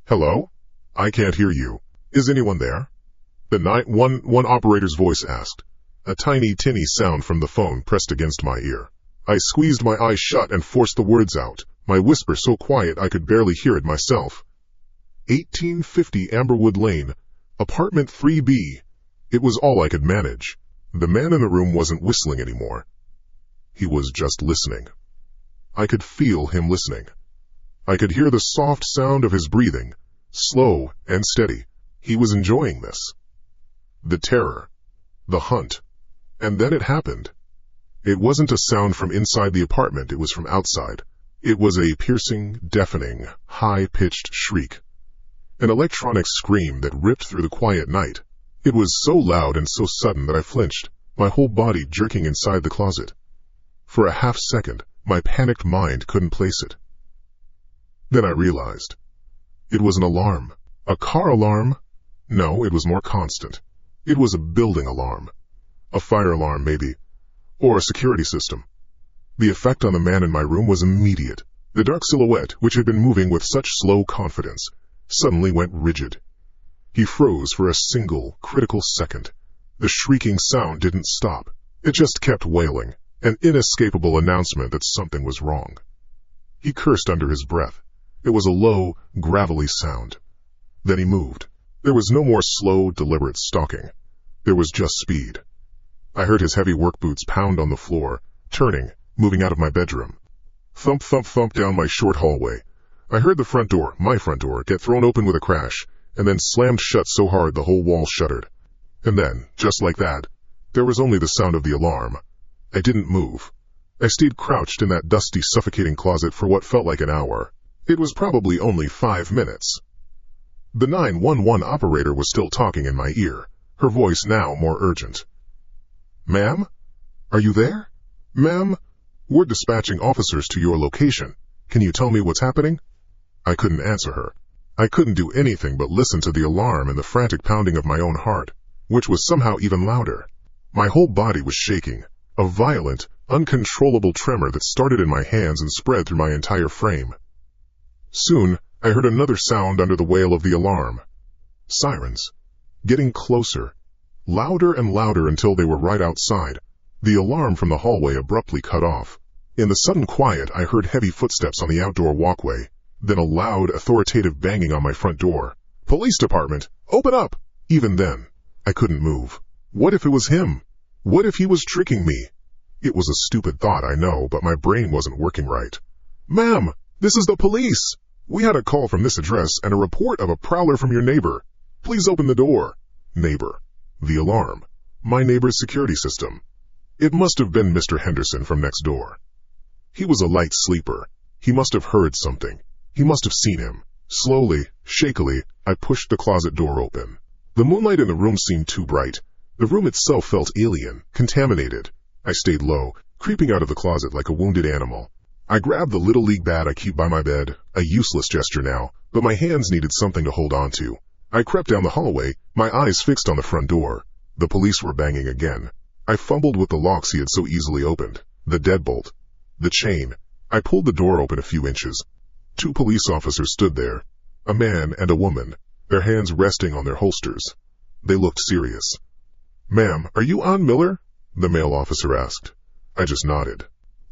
"Hello? I can't hear you. Is anyone there?" The 911 operator's voice asked. A tiny, tinny sound from the phone pressed against my ear. I squeezed my eyes shut and forced the words out, my whisper so quiet I could barely hear it myself. 1850 Amberwood Lane, apartment 3B. It was all I could manage. The man in the room wasn't whistling anymore. He was just listening. I could feel him listening. I could hear the soft sound of his breathing, slow and steady. He was enjoying this. The terror. The hunt. And then it happened. It wasn't a sound from inside the apartment, it was from outside. It was a piercing, deafening, high-pitched shriek. An electronic scream that ripped through the quiet night. It was so loud and so sudden that I flinched, my whole body jerking inside the closet. For a half second, my panicked mind couldn't place it. Then I realized. It was an alarm. A car alarm? No, it was more constant. It was a building alarm. A fire alarm, maybe. Or a security system. The effect on the man in my room was immediate. The dark silhouette, which had been moving with such slow confidence, suddenly went rigid. He froze for a single, critical second. The shrieking sound didn't stop. It just kept wailing, an inescapable announcement that something was wrong. He cursed under his breath. It was a low, gravelly sound. Then he moved. There was no more slow, deliberate stalking. There was just speed. I heard his heavy work boots pound on the floor, turning, moving out of my bedroom. Thump, thump, thump down my short hallway. I heard the front door, my front door, get thrown open with a crash, and then slammed shut so hard the whole wall shuddered. And then, just like that, there was only the sound of the alarm. I didn't move. I stayed crouched in that dusty, suffocating closet for what felt like an hour. It was probably only 5 minutes. The 911 operator was still talking in my ear, her voice now more urgent. "Ma'am? Are you there? Ma'am? We're dispatching officers to your location. Can you tell me what's happening?" I couldn't answer her. I couldn't do anything but listen to the alarm and the frantic pounding of my own heart, which was somehow even louder. My whole body was shaking, a violent, uncontrollable tremor that started in my hands and spread through my entire frame. Soon, I heard another sound under the wail of the alarm. Sirens. Getting closer. Louder and louder until they were right outside. The alarm from the hallway abruptly cut off. In the sudden quiet, I heard heavy footsteps on the outdoor walkway, then a loud, authoritative banging on my front door. "Police department! Open up!" Even then, I couldn't move. What if it was him? What if he was tricking me? It was a stupid thought, I know, but my brain wasn't working right. "Ma'am, this is the police! We had a call from this address and a report of a prowler from your neighbor. Please open the door." Neighbor. The alarm. My neighbor's security system. It must have been Mr. Henderson from next door. He was a light sleeper. He must have heard something. He must have seen him. Slowly, shakily, I pushed the closet door open. The moonlight in the room seemed too bright. The room itself felt alien, contaminated. I stayed low, creeping out of the closet like a wounded animal. I grabbed the Little League bat I keep by my bed, a useless gesture now, but my hands needed something to hold on to. I crept down the hallway, my eyes fixed on the front door. The police were banging again. I fumbled with the locks he had so easily opened. The deadbolt. The chain. I pulled the door open a few inches. Two police officers stood there, a man and a woman, their hands resting on their holsters. They looked serious. "Ma'am, are you Ann Miller?" the male officer asked. I just nodded.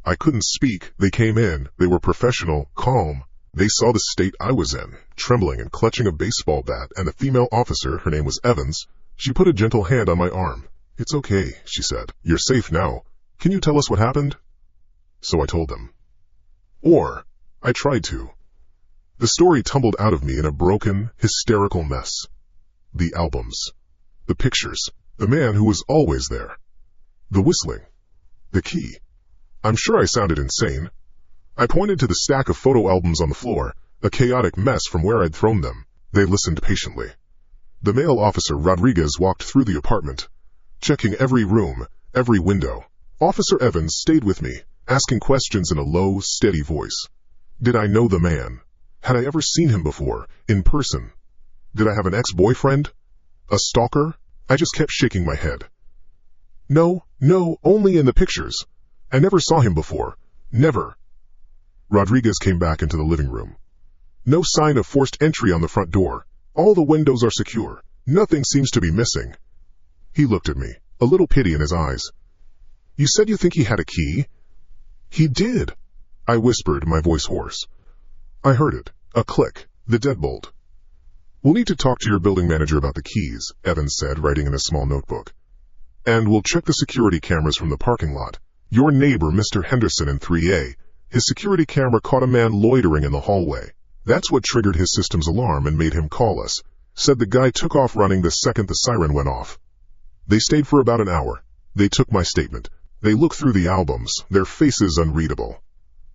I couldn't speak. They came in. They were professional, calm. They saw the state I was in, trembling and clutching a baseball bat, and the female officer, her name was Evans, she put a gentle hand on my arm. "It's okay," she said. "You're safe now. Can you tell us what happened?" So I told them. Or, I tried to. The story tumbled out of me in a broken, hysterical mess. The albums. The pictures. The man who was always there. The whistling. The key. I'm sure I sounded insane. I pointed to the stack of photo albums on the floor, a chaotic mess from where I'd thrown them. They listened patiently. The male officer, Rodriguez, walked through the apartment, checking every room, every window. Officer Evans stayed with me, asking questions in a low, steady voice. Did I know the man? Had I ever seen him before, in person? Did I have an ex-boyfriend? A stalker? I just kept shaking my head. No, only in the pictures. I never saw him before. Never. Rodriguez came back into the living room. No sign of forced entry on the front door. All the windows are secure. Nothing seems to be missing. He looked at me, a little pity in his eyes. "You said you think he had a key?" "He did," I whispered, my voice hoarse. I heard it, a click, the deadbolt. "We'll need to talk to your building manager about the keys," Evans said, writing in a small notebook. "And we'll check the security cameras from the parking lot. Your neighbor, Mr. Henderson in 3A, his security camera caught a man loitering in the hallway. That's what triggered his system's alarm and made him call us. Said the guy took off running the second the siren went off." They stayed for about an hour. They took my statement. They looked through the albums, their faces unreadable.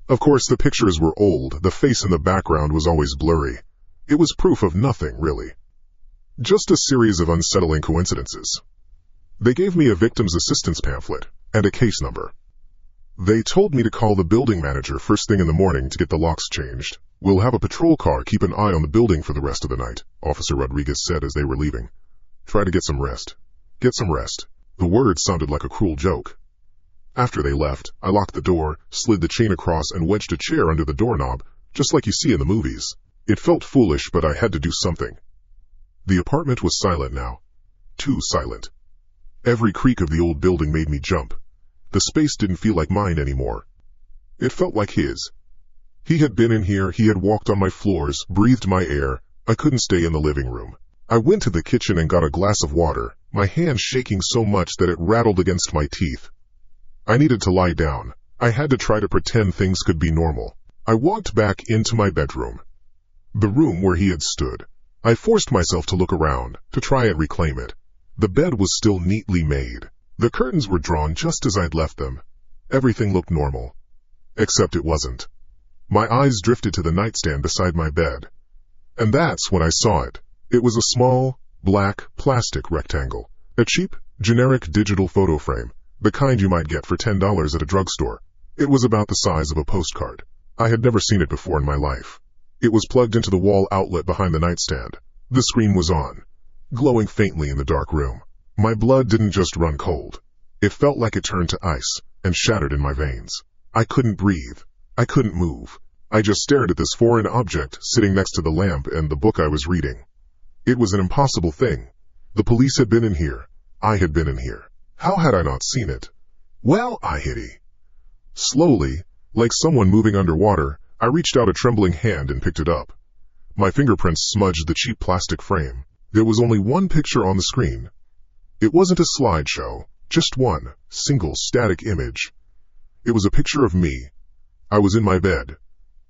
Of course, the pictures were old. The face in the background was always blurry. It was proof of nothing, really. Just a series of unsettling coincidences. They gave me a victim's assistance pamphlet and a case number. They told me to call the building manager first thing in the morning to get the locks changed. "We'll have a patrol car keep an eye on the building for the rest of the night," Officer Rodriguez said as they were leaving. "Try to get some rest." Get some rest. The word sounded like a cruel joke. After they left, I locked the door, slid the chain across, and wedged a chair under the doorknob, just like you see in the movies. It felt foolish, but I had to do something. The apartment was silent now. Too silent. Every creak of the old building made me jump. The space didn't feel like mine anymore. It felt like his. He had been in here, he had walked on my floors, breathed my air. I couldn't stay in the living room. I went to the kitchen and got a glass of water, my hand shaking so much that it rattled against my teeth. I needed to lie down. I had to try to pretend things could be normal. I walked back into my bedroom. The room where he had stood. I forced myself to look around, to try and reclaim it. The bed was still neatly made. The curtains were drawn just as I'd left them. Everything looked normal. Except it wasn't. My eyes drifted to the nightstand beside my bed. And that's when I saw it. It was a small, black, plastic rectangle. A cheap, generic digital photo frame, the kind you might get for $10 at a drugstore. It was about the size of a postcard. I had never seen it before in my life. It was plugged into the wall outlet behind the nightstand. The screen was on, glowing faintly in the dark room. My blood didn't just run cold. It felt like it turned to ice and shattered in my veins. I couldn't breathe. I couldn't move. I just stared at this foreign object sitting next to the lamp and the book I was reading. It was an impossible thing. The police had been in here. I had been in here. How had I not seen it? "Well, I hit he." Slowly, like someone moving underwater, I reached out a trembling hand and picked it up. My fingerprints smudged the cheap plastic frame. There was only one picture on the screen. It wasn't a slideshow, just one, single, static image. It was a picture of me. I was in my bed,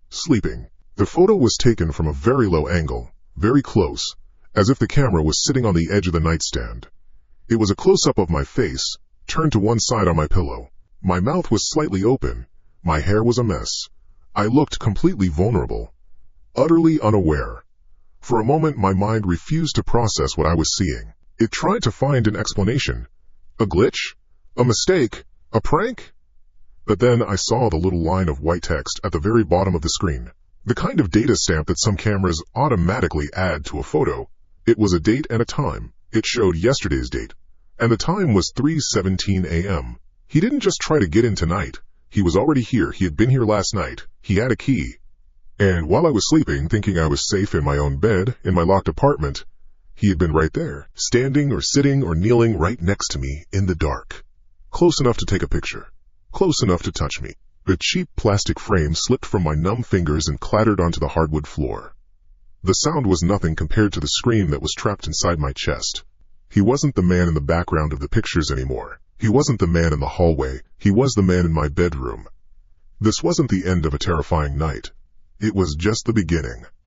sleeping. The photo was taken from a very low angle, very close, as if the camera was sitting on the edge of the nightstand. It was a close-up of my face, turned to one side on my pillow. My mouth was slightly open. My hair was a mess. I looked completely vulnerable, utterly unaware. For a moment, my mind refused to process what I was seeing. It tried to find an explanation. A glitch? A mistake? A prank? But then I saw the little line of white text at the very bottom of the screen. The kind of data stamp that some cameras automatically add to a photo. It was a date and a time. It showed yesterday's date. And the time was 3:17 a.m. He didn't just try to get in tonight. He was already here. He had been here last night. He had a key. And while I was sleeping, thinking I was safe in my own bed, in my locked apartment, he had been right there, standing or sitting or kneeling right next to me in the dark. Close enough to take a picture. Close enough to touch me. The cheap plastic frame slipped from my numb fingers and clattered onto the hardwood floor. The sound was nothing compared to the scream that was trapped inside my chest. He wasn't the man in the background of the pictures anymore. He wasn't the man in the hallway. He was the man in my bedroom. This wasn't the end of a terrifying night. It was just the beginning.